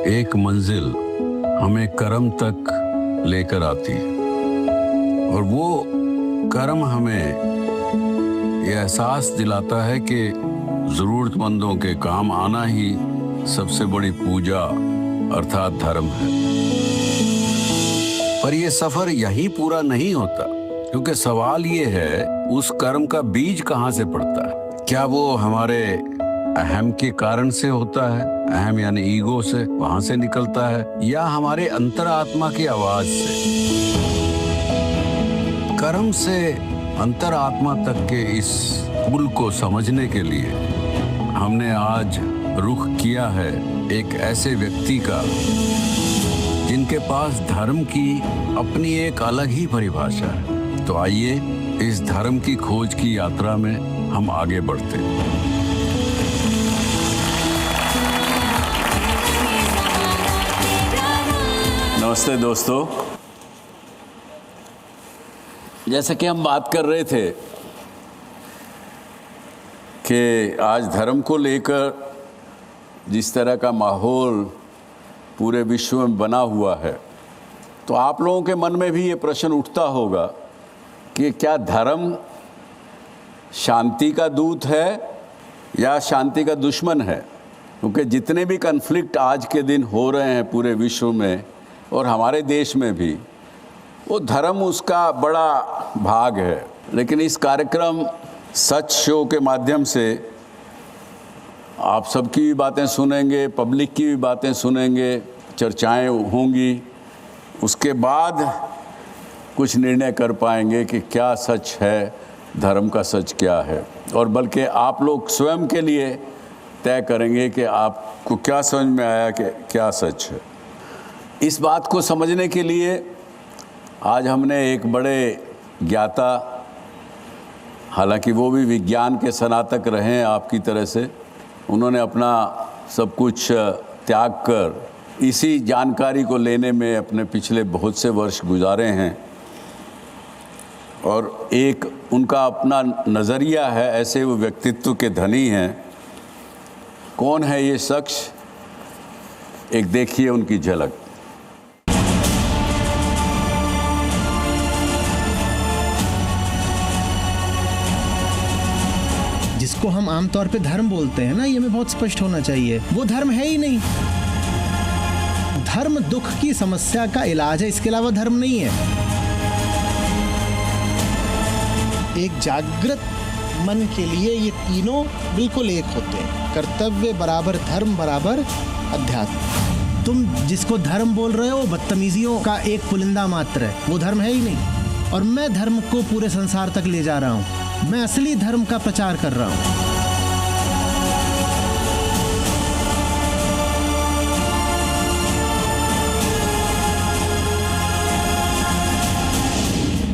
एक मंजिल हमें कर्म तक लेकर आती है और वो कर्म हमें ये एहसास दिलाता है कि जरूरतमंदों के काम आना ही सबसे बड़ी पूजा अर्थात धर्म है। पर ये सफर यहीं पूरा नहीं होता, क्योंकि सवाल ये है उस कर्म का बीज कहाँ से पड़ता है। क्या वो हमारे अहम के कारण से होता है, अहम यानी ईगो से, वहां से निकलता है, या हमारे अंतरात्मा की आवाज से। कर्म से अंतरात्मा तक के इस पुल को समझने के लिए हमने आज रुख किया है एक ऐसे व्यक्ति का जिनके पास धर्म की अपनी एक अलग ही परिभाषा है। तो आइए इस धर्म की खोज की यात्रा में हम आगे बढ़ते हैं। नमस्ते दोस्तों, जैसे कि हम बात कर रहे थे कि आज धर्म को लेकर जिस तरह का माहौल पूरे विश्व में बना हुआ है, तो आप लोगों के मन में भी ये प्रश्न उठता होगा कि क्या धर्म शांति का दूत है या शांति का दुश्मन है। क्योंकि जितने भी कन्फ्लिक्ट आज के दिन हो रहे हैं पूरे विश्व में और हमारे देश में भी, वो धर्म उसका बड़ा भाग है। लेकिन इस कार्यक्रम सच शो के माध्यम से आप सबकी भी बातें सुनेंगे, पब्लिक की भी बातें सुनेंगे, चर्चाएं होंगी, उसके बाद कुछ निर्णय कर पाएंगे कि क्या सच है, धर्म का सच क्या है। और बल्कि आप लोग स्वयं के लिए तय करेंगे कि आपको क्या समझ में आया कि क्या सच है। इस बात को समझने के लिए आज हमने एक बड़े ज्ञाता, हालांकि वो भी विज्ञान के स्नातक रहे हैं आपकी तरह से, उन्होंने अपना सब कुछ त्याग कर इसी जानकारी को लेने में अपने पिछले बहुत से वर्ष गुजारे हैं और एक उनका अपना नज़रिया है। ऐसे वो व्यक्तित्व के धनी हैं। कौन है ये शख्स, एक देखिए उनकी झलक। जिसको हम आमतौर पे धर्म बोलते हैं ना, ये हमें बहुत स्पष्ट होना चाहिए, वो धर्म है ही नहीं। धर्म दुख की समस्या का इलाज है, इसके अलावा धर्म नहीं है। एक जागृत मन के लिए ये तीनों बिल्कुल एक होते हैं। कर्तव्य बराबर धर्म बराबर अध्यात्म। तुम जिसको धर्म बोल रहे हो बदतमीजियों का एक पुलिंदा मात्र है, वो धर्म है ही नहीं। और मैं धर्म को पूरे संसार तक ले जा रहा हूँ, मैं असली धर्म का प्रचार कर रहा हूँ।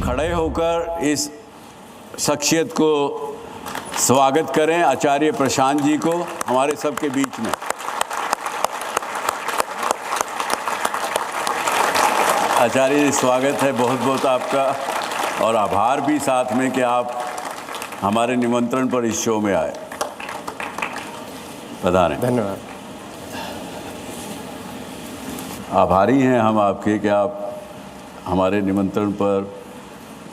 खड़े होकर इस शख्सियत को स्वागत करें, आचार्य प्रशांत जी को हमारे सबके बीच में। आचार्य जी, स्वागत है बहुत बहुत आपका, और आभार भी साथ में कि आप हमारे निमंत्रण पर इस शो में आए। पधारें। धन्यवाद। आभारी हैं हम आपके कि आप हमारे निमंत्रण पर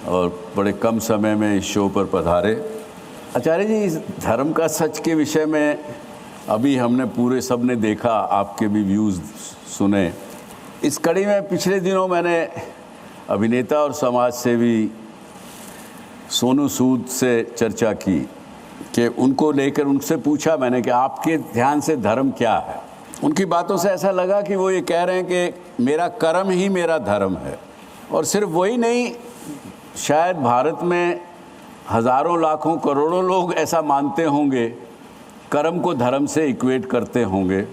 और बड़े कम समय में इस शो पर पधारे। आचार्य जी, इस धर्म का सच के विषय में अभी हमने पूरे सब ने देखा, आपके भी व्यूज़ सुने। इस कड़ी में पिछले दिनों मैंने अभिनेता और समाज सेवी सोनू सूद से चर्चा की कि उनको लेकर उनसे पूछा मैंने कि आपके ध्यान से धर्म क्या है। उनकी बातों से ऐसा लगा कि वो ये कह रहे हैं कि मेरा कर्म ही मेरा धर्म है। और सिर्फ वही नहीं, शायद भारत में हज़ारों लाखों करोड़ों लोग ऐसा मानते होंगे, कर्म को धर्म से इक्वेट करते होंगे,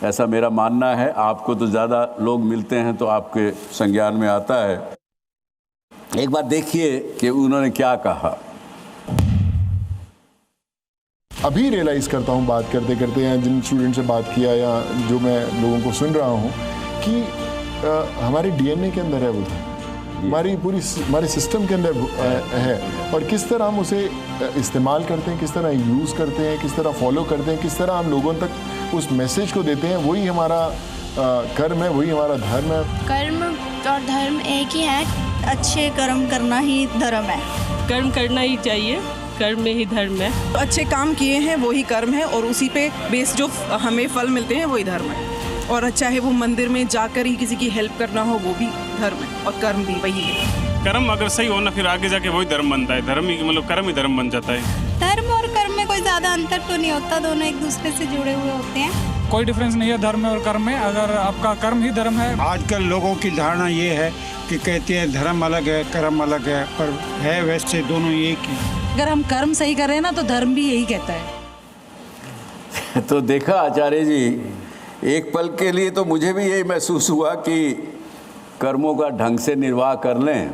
ऐसा मेरा मानना है। आपको तो ज़्यादा लोग मिलते हैं तो आपके संज्ञान में आता है। एक बार देखिए कि उन्होंने क्या कहा। अभी रियलाइज़ करता हूँ बात करते करते, या जिन स्टूडेंट से बात किया या जो मैं लोगों को सुन रहा हूँ, कि हमारे डीएनए के अंदर है वो, हमारे सिस्टम के अंदर है। और किस तरह हम उसे इस्तेमाल करते हैं, किस तरह यूज़ करते हैं, किस तरह फॉलो करते हैं, किस तरह हम लोगों तक उस मैसेज को देते हैं, वही हमारा कर्म है वही हमारा धर्म है। कर्म और धर्म एक ही है। अच्छे कर्म करना ही धर्म है। कर्म करना ही चाहिए, कर्म में ही धर्म है। अच्छे काम किए हैं वो ही कर्म है और उसी पे बेस जो हमें फल मिलते हैं वही धर्म है। और चाहे वो मंदिर में जाकर ही किसी की हेल्प करना हो वो भी धर्म है और कर्म भी वही है। कर्म अगर सही हो ना फिर आगे जाके वही धर्म बनता है। धर्म ही मतलब कर्म ही धर्म बन जाता है। धर्म और कर्म में कोई ज़्यादा अंतर तो नहीं होता, दोनों एक दूसरे से जुड़े हुए होते हैं। कोई डिफरेंस नहीं है धर्म में और कर्म में। अगर आपका कर्म ही धर्म है। आजकल लोगों की धारणा ये है कि कहते हैं धर्म अलग है कर्म अलग है, पर है वैसे दोनों एक ही। अगर हम कर्म सही कर रहे हैं ना तो धर्म भी यही कहता है। तो देखा आचार्य जी, एक पल के लिए तो मुझे भी यही महसूस हुआ कि कर्मों का ढंग से निर्वाह कर लें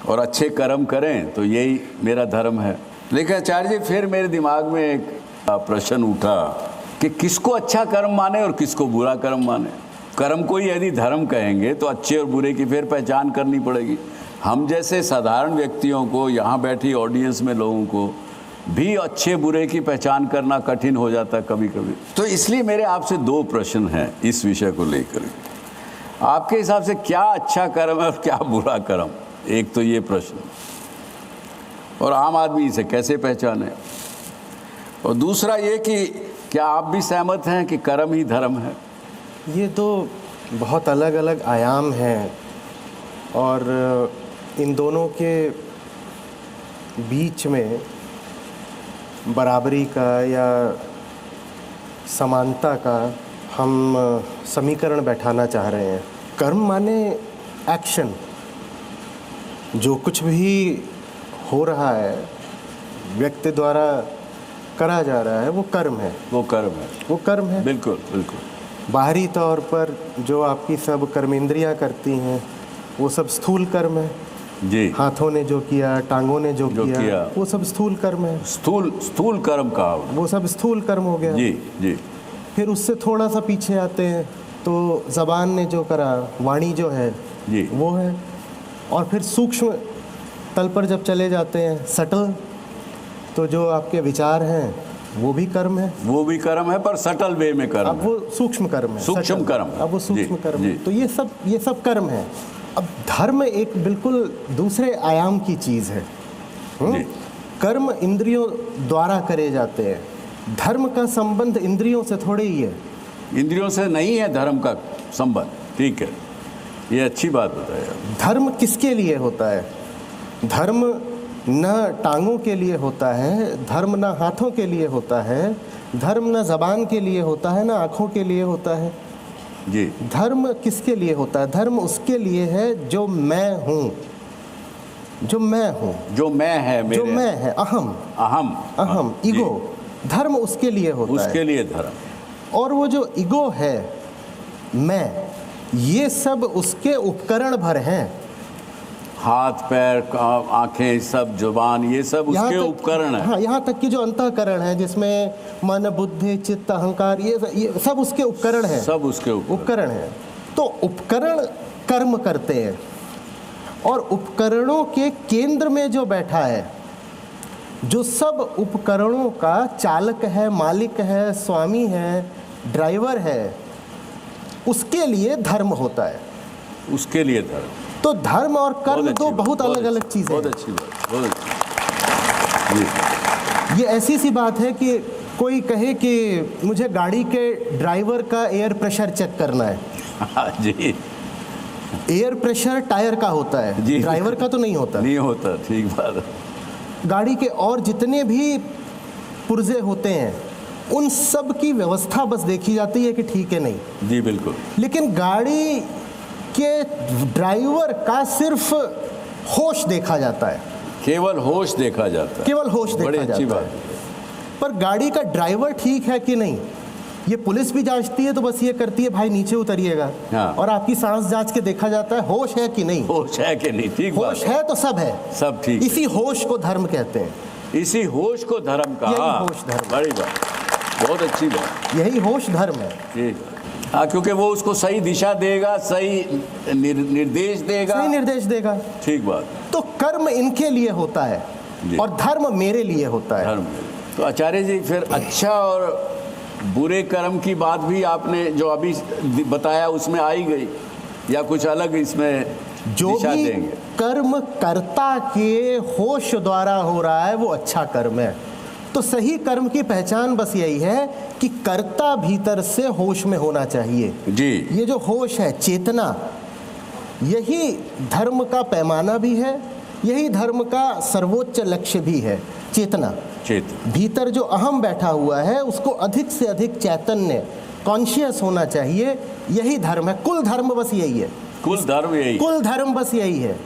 और अच्छे कर्म करें तो यही मेरा धर्म है। लेकिन आचार्य जी फिर मेरे दिमाग में एक प्रश्न उठा कि किसको अच्छा कर्म माने और किसको बुरा कर्म माने। कर्म को ही यदि धर्म कहेंगे तो अच्छे और बुरे की फिर पहचान करनी पड़ेगी। हम जैसे साधारण व्यक्तियों को, यहाँ बैठी ऑडियंस में लोगों को भी अच्छे बुरे की पहचान करना कठिन हो जाता है कभी कभी। तो इसलिए मेरे आपसे दो प्रश्न हैं इस विषय को लेकर। आपके हिसाब से क्या अच्छा कर्म है और क्या बुरा कर्म? एक तो ये प्रश्न, और आम आदमी इसे कैसे पहचाने? और दूसरा ये कि क्या आप भी सहमत हैं कि कर्म ही धर्म है? ये तो बहुत अलग अलग आयाम हैं और इन दोनों के बीच में बराबरी का या समानता का हम समीकरण बैठाना चाह रहे हैं। कर्म माने एक्शन, जो कुछ भी हो रहा है व्यक्ति द्वारा करा जा रहा है वो कर्म है। वो कर्म है, वो कर्म है। बिल्कुल बिल्कुल। बाहरी तौर पर जो आपकी सब कर्मेंद्रियां करती हैं वो सब स्थूल कर्म है जी। हाथों ने जो किया, टांगों ने जो किया वो सब स्थूल कर्म है। स्थूल कर्म का वो सब स्थूल कर्म हो गया जी जी। फिर उससे थोड़ा सा पीछे आते हैं तो ज़बान ने जो करा, वाणी जो है जी वो है। और फिर सूक्ष्म तल पर जब चले जाते हैं, सटल, तो जो आपके विचार हैं वो भी कर्म है। वो भी कर्म है पर सटल वे में कर्म। अब वो सूक्ष्म कर्म है। सूक्ष्म कर्म। अब वो सूक्ष्म कर्म है। तो ये सब कर्म है। अब धर्म एक बिल्कुल दूसरे आयाम की चीज़ है। कर्म इंद्रियों द्वारा करे जाते हैं। धर्म का संबंध इंद्रियों से थोड़े ही है। इंद्रियों से नहीं है धर्म का संबंध। ठीक है, ये अच्छी बात बताया। धर्म किसके लिए होता है? धर्म न टांगों के लिए होता है, धर्म न हाथों के लिए होता है, धर्म न ज़बान के लिए होता है, न आँखों के लिए होता है जी। धर्म किसके लिए होता है? धर्म उसके लिए है जो मैं हूँ, जो मैं हूँ, जो मैं है, मेरे जो मैं है, अहम ईगो। धर्म उसके लिए होता है, उसके लिए धर्म। और वो जो ईगो है, मैं, ये सब उसके उपकरण भर हैं। हाथ पैर आंखें सब जुबान ये सब उसके उपकरण है। हाँ, यहाँ तक कि जो अंतःकरण है जिसमें मन बुद्धि चित्त अहंकार ये सब उसके उपकरण हैं। सब उसके उपकरण हैं। तो उपकरण कर्म करते हैं और उपकरणों के केंद्र में जो बैठा है, जो सब उपकरणों का चालक है, मालिक है, स्वामी है, ड्राइवर है, उसके लिए धर्म होता है। उसके लिए धर्म। तो धर्म और कर्म दो बहुत अलग अलग चीजें हैं। बहुत अच्छी बात, बहुत अच्छी। ये ऐसी सी बात है कि कोई कहे कि मुझे गाड़ी के ड्राइवर का एयर प्रेशर चेक करना है जी। एयर प्रेशर टायर का होता है जी, ड्राइवर का तो नहीं होता। नहीं होता, ठीक बात है। गाड़ी के और जितने भी पुर्जे होते हैं उन सब की व्यवस्था बस देखी जाती है कि ठीक है नहीं। जी बिल्कुल। लेकिन गाड़ी के ड्राइवर का सिर्फ होश देखा जाता है। केवल होश देखा जाता है। केवल होश देखा जाता है। अच्छी बात। पर गाड़ी का ड्राइवर ठीक है कि नहीं, ये पुलिस भी जांचती है तो बस ये करती है भाई नीचे उतरिएगा। हाँ। और आपकी सांस जांच के देखा जाता है होश है कि नहीं। होश है कि नहीं, ठीक बात। होश है तो सब है, सब ठीक। इसी होश को धर्म कहते हैं। इसी होश को धर्म कहा। होश धर्म। बड़ी बात, बहुत अच्छी बात। यही होश धर्म है। ठीक। हाँ, क्योंकि वो उसको सही दिशा देगा, सही निर्देश देगा। सही निर्देश देगा। ठीक बात। तो कर्म इनके लिए होता है और धर्म मेरे लिए होता है। धर्म। तो आचार्य जी फिर अच्छा और बुरे कर्म की बात भी आपने जो अभी बताया उसमें आई गई, या कुछ अलग इसमें जो दिशा भी देंगे? कर्म कर्ता के होश द्वारा हो रहा है वो अच्छा कर्म है। तो सही कर्म की पहचान बस यही है कि कर्ता भीतर से होश में होना चाहिए जी। ये जो होश है, चेतना, यही धर्म का पैमाना भी है, यही धर्म का सर्वोच्च लक्ष्य भी है। चेतना, भीतर जो अहम बैठा हुआ है उसको अधिक से अधिक चैतन्य, कॉन्शियस होना चाहिए, यही धर्म है। कुल धर्म बस यही है, कुल धर्म बस यही है।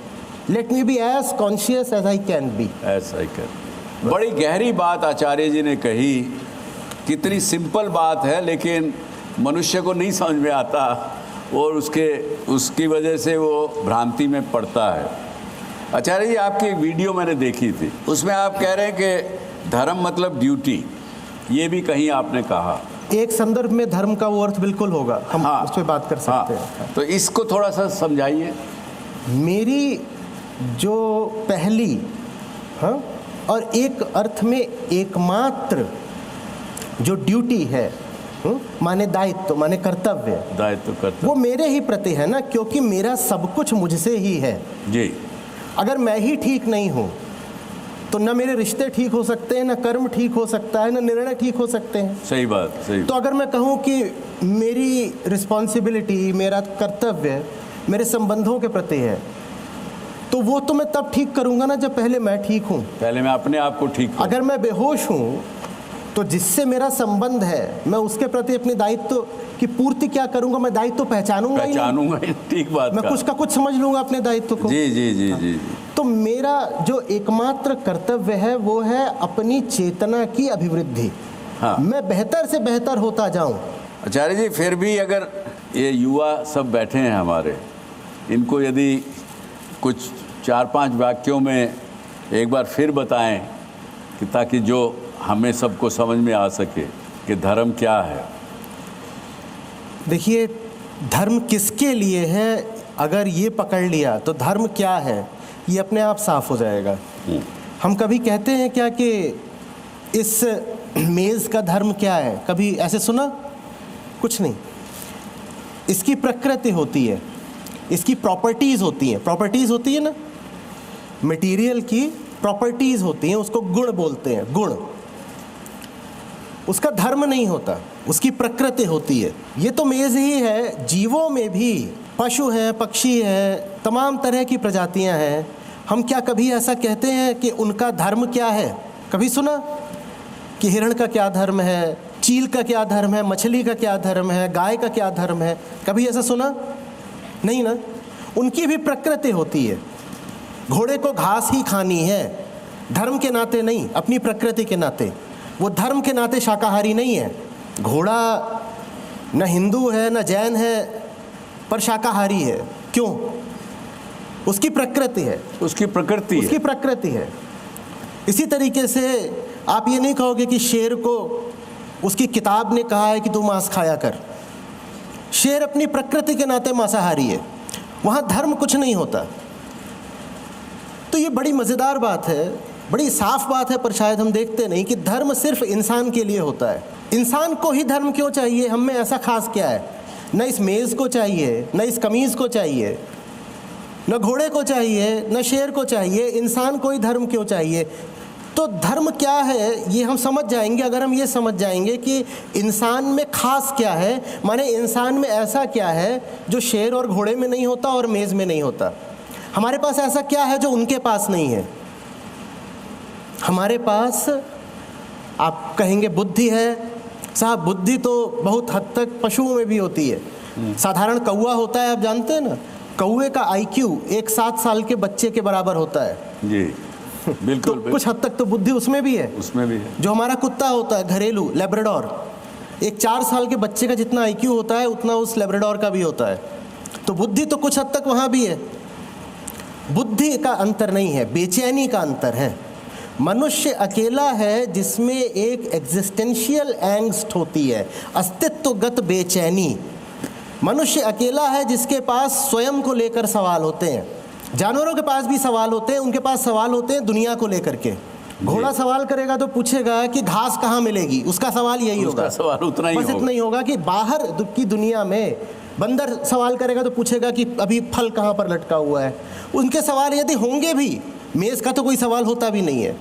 Let me be as conscious as I can be. बड़ी गहरी बात आचार्य जी ने कही, कितनी सिंपल बात है लेकिन मनुष्य को नहीं समझ में आता और उसकी वजह से वो भ्रांति में पड़ता है। आचार्य जी, आपकी एक वीडियो मैंने देखी थी, उसमें आप कह रहे हैं कि धर्म मतलब ड्यूटी, ये भी कहीं आपने कहा। एक संदर्भ में धर्म का वो अर्थ बिल्कुल होगा, हम उस पर बात कर सकते हैं। तो इसको थोड़ा सा समझाइए। मेरी जो पहली और एक अर्थ में एकमात्र जो ड्यूटी है, माने दायित्व, माने कर्तव्य, वो मेरे ही प्रति है ना, क्योंकि मेरा सब कुछ मुझसे ही है जी। अगर मैं ही ठीक नहीं हूँ तो न मेरे रिश्ते ठीक हो सकते हैं, न कर्म ठीक हो सकता है, न निर्णय ठीक हो सकते हैं। सही बात, सही। तो अगर मैं कहूँ कि मेरी रिस्पॉन्सिबिलिटी, मेरा कर्तव्य मेरे संबंधों के प्रति है, तो वो तो मैं तब ठीक करूँगा ना जब पहले मैं ठीक हूँ, पहले मैं अपने आप को ठीक करूँ। अगर मैं बेहोश हूँ तो जिससे मेरा संबंध है मैं उसके प्रति अपने दायित्व की पूर्ति क्या करूँगा? मैं दायित्व पहचानूंगा ही। ठीक बात, मैं कुछ का कुछ समझ लूँगा अपने दायित्व को। जी जी जी जी। तो मेरा जो एकमात्र कर्तव्य है वो है अपनी चेतना की अभिवृद्धि। मैं बेहतर से बेहतर होता जाऊं। आचार्य जी, फिर भी अगर ये युवा सब बैठे हैं हमारे, इनको यदि कुछ 4-5 वाक्यों में एक बार फिर बताएं कि ताकि जो हमें सबको समझ में आ सके कि धर्म क्या है। देखिए, धर्म किसके लिए है, अगर ये पकड़ लिया तो धर्म क्या है ये अपने आप साफ हो जाएगा। हम कभी कहते हैं क्या कि इस मेज़ का धर्म क्या है? कभी ऐसे सुना? कुछ नहीं। इसकी प्रकृति होती है, इसकी प्रॉपर्टीज़ होती हैं। प्रॉपर्टीज़ होती है ना, मटेरियल की प्रॉपर्टीज़ होती हैं, उसको गुण बोलते हैं। गुण, उसका धर्म नहीं होता, उसकी प्रकृति होती है। ये तो मेज़ ही है, जीवों में भी पशु हैं, पक्षी हैं, तमाम तरह की प्रजातियां हैं। हम क्या कभी ऐसा कहते हैं कि उनका धर्म क्या है? कभी सुना कि हिरण का क्या धर्म है, चील का क्या धर्म है, मछली का क्या धर्म है, गाय का क्या धर्म है? कभी ऐसा सुना? नहीं ना। उनकी भी प्रकृति होती है। घोड़े को घास ही खानी है, धर्म के नाते नहीं, अपनी प्रकृति के नाते। वो धर्म के नाते शाकाहारी नहीं है। घोड़ा न हिंदू है न जैन है, पर शाकाहारी है। क्यों? उसकी प्रकृति है, उसकी प्रकृति है। इसी तरीके से आप ये नहीं कहोगे कि शेर को उसकी किताब ने कहा है कि तू मांस खाया कर। शेर अपनी प्रकृति के नाते मांसाहारी है, वहाँ धर्म कुछ नहीं होता। तो ये बड़ी मज़ेदार बात है, बड़ी साफ बात है, पर शायद हम देखते नहीं कि धर्म सिर्फ इंसान के लिए होता है। इंसान को ही धर्म क्यों चाहिए? हम में ऐसा खास क्या है? न इस मेज़ को चाहिए, न इस कमीज़ को चाहिए, न घोड़े को चाहिए, न शेर को चाहिए, इंसान को ही धर्म क्यों चाहिए? तो धर्म क्या है ये हम समझ जाएंगे अगर हम ये समझ जाएंगे कि इंसान में खास क्या है, माने इंसान में ऐसा क्या है जो शेर और घोड़े में नहीं होता और मेज़ में नहीं होता। हमारे पास ऐसा क्या है जो उनके पास नहीं है? हमारे पास, आप कहेंगे बुद्धि है। साहब, बुद्धि तो बहुत हद तक पशुओं में भी होती है। साधारण कौवा होता है, आप जानते हैं ना, कौवे का IQ एक 7 साल के बच्चे के बराबर होता है जी। बिल्कुल, तो कुछ हद तक तो बुद्धि उसमें भी है। जो हमारा कुत्ता होता है घरेलू, लेब्राडोर, एक 4 साल के बच्चे का जितना IQ होता है उतना उस लेब्राडोर का भी होता है। तो बुद्धि तो कुछ हद तक वहाँ भी है। बुद्धि का अंतर नहीं है, बेचैनी का अंतर है। मनुष्य अकेला है जिसमें एक एग्जिस्टेंशियल एंग्स्ट होती है, अस्तित्वगत बेचैनी। मनुष्य अकेला है जिसके पास स्वयं को लेकर सवाल होते हैं। जानवरों के पास भी सवाल होते हैं, उनके पास सवाल होते हैं दुनिया को लेकर के। घोड़ा सवाल करेगा तो पूछेगा कि घास कहाँ मिलेगी, उसका सवाल यही होगा, सवाल उतना ही बस इतना ही होगा कि बाहर की दुनिया में। बंदर सवाल करेगा तो पूछेगा कि अभी फल कहाँ पर लटका हुआ है। उनके सवाल यदि होंगे भी, मेज़ का तो कोई सवाल होता भी नहीं है।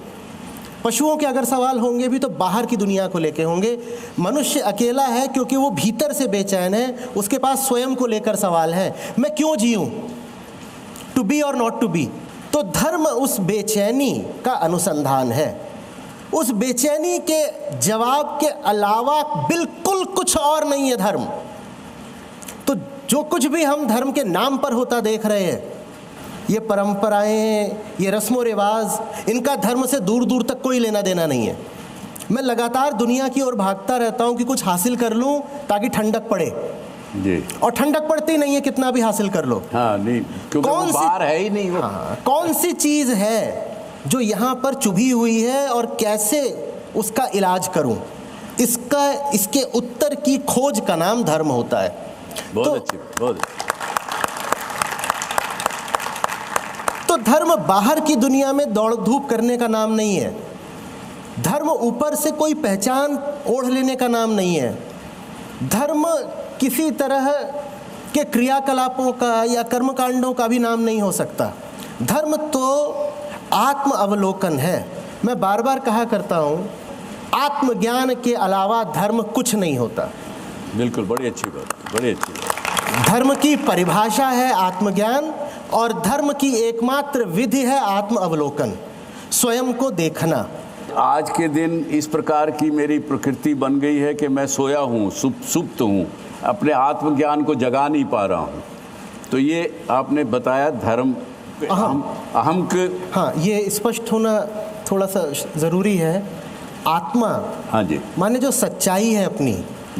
पशुओं के अगर सवाल होंगे भी तो बाहर की दुनिया को लेके होंगे। मनुष्य अकेला है क्योंकि वो भीतर से बेचैन है, उसके पास स्वयं को लेकर सवाल है, मैं क्यों जीऊं, टू बी और नॉट टू बी। तो धर्म उस बेचैनी का अनुसंधान है। उस बेचैनी के जवाब के अलावा बिल्कुल कुछ और नहीं है धर्म। तो जो कुछ भी हम धर्म के नाम पर होता देख रहे हैं, ये परंपराएं, ये रस्म रिवाज, इनका धर्म से दूर दूर तक कोई लेना देना नहीं है। मैं लगातार दुनिया की ओर भागता रहता हूँ कि कुछ हासिल कर लूँ ताकि ठंडक पड़े जी, और ठंडक पड़ती नहीं है कितना भी हासिल कर लो। हाँ नहीं, क्योंकि वो बाहर है ही नहीं वो। हाँ, कौन सी चीज़ है जो यहाँ पर चुभी हुई है और कैसे उसका इलाज करूँ, इसके उत्तर की खोज का नाम धर्म होता है। बहुत अच्छी, बहुत। तो धर्म बाहर की दुनिया में दौड़ धूप करने का नाम नहीं है। धर्म ऊपर से कोई पहचान ओढ़ लेने का नाम नहीं है। धर्म किसी तरह के क्रियाकलापों का या कर्मकांडों का भी नाम नहीं हो सकता। धर्म तो आत्म अवलोकन है। मैं बार बार कहा करता हूँ, आत्मज्ञान के अलावा धर्म कुछ नहीं होता। बिल्कुल, बड़ी अच्छी बात, बड़ी अच्छी बात। धर्म की परिभाषा है आत्मज्ञान और धर्म की एकमात्र विधि है आत्म अवलोकन, स्वयं को देखना। आज के दिन इस प्रकार की मेरी प्रकृति बन गई है कि मैं सोया हूँ, सुप्त हूँ, अपने आत्मज्ञान को जगा नहीं पा रहा हूँ। तो ये आपने बताया धर्म अहम के, हाँ, ये स्पष्ट होना थोड़ा सा ज़रूरी है। आत्मा, हाँ जी, माने जो सच्चाई है अपनी,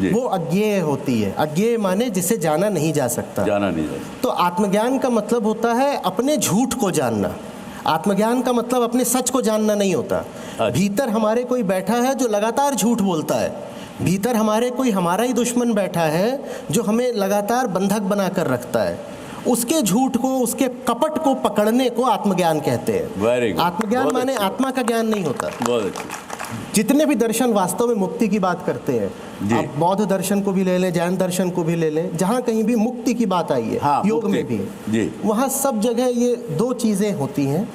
वो अज्ञेय होती है। अज्ञेय माने जिसे जाना नहीं जा सकता, जाना नहीं जा सकता। तो आत्मज्ञान का मतलब होता है अपने झूठ को जानना। आत्मज्ञान का मतलब अपने सच को जानना नहीं होता। भीतर हमारे कोई बैठा है जो लगातार झूठ बोलता है, भीतर हमारे कोई हमारा ही दुश्मन बैठा है जो हमें लगातार बंधक बना कर रखता है। उसके झूठ को, उसके कपट को पकड़ने को आत्मज्ञान कहते हैं। आत्मज्ञान माने आत्मा का ज्ञान नहीं होता। बहुत अच्छी। जितने भी दर्शन वास्तव में मुक्ति की बात करते हैं, आप बौद्ध दर्शन को भी ले लें, जैन दर्शन को भी ले लें, जहाँ कहीं भी मुक्ति की बात आई है, हाँ, योग में भी, वहाँ सब जगह ये दो चीज़ें होती हैं।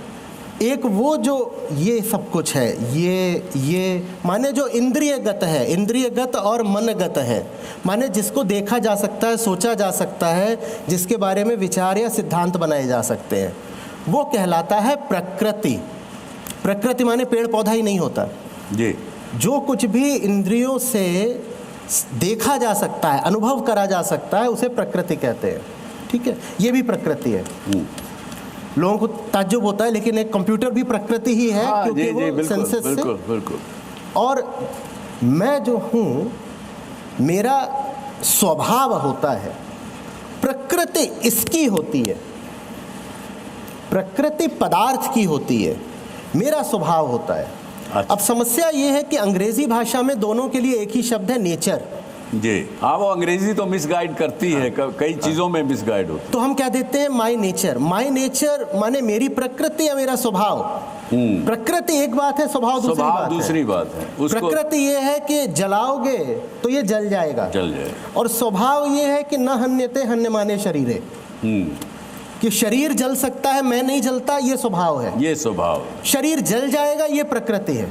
एक वो जो ये सब कुछ है, ये माने जो इंद्रियगत है, इंद्रियगत और मनगत है, माने जिसको देखा जा सकता है, सोचा जा सकता है, जिसके बारे में विचार या सिद्धांत बनाए जा सकते हैं, वो कहलाता है प्रकृति। प्रकृति माने पेड़ पौधा ही नहीं होता जी। जो कुछ भी इंद्रियों से देखा जा सकता है, अनुभव करा जा सकता है, उसे प्रकृति कहते हैं। ठीक है, ये भी प्रकृति है। लोगों को ताज्जुब होता है, लेकिन एक कंप्यूटर भी प्रकृति ही है, क्योंकि वो सेंसेस से। बिल्कुल। और मैं जो हूँ, मेरा स्वभाव होता है, प्रकृति इसकी होती है, प्रकृति पदार्थ की होती है, मेरा स्वभाव होता है। अब समस्या ये है कि अंग्रेजी भाषा में दोनों के लिए एक ही शब्द है, नेचर। जी हाँ, वो अंग्रेजी तो मिसगाइड करती है, कई चीज़ों में मिसगाइड होती है। तो हम क्या देते हैं, माई नेचर। माई नेचर माने मेरी प्रकृति या मेरा स्वभाव। प्रकृति एक बात है, स्वभाव दूसरी बात है। प्रकृति ये है कि जलाओगे तो ये जल जाएगा, और स्वभाव ये है कि न हन्यते हन्यमाने शरीरे, कि शरीर जल सकता है, मैं नहीं जलता, ये स्वभाव है। ये स्वभाव, शरीर जल जाएगा, ये प्रकृति है।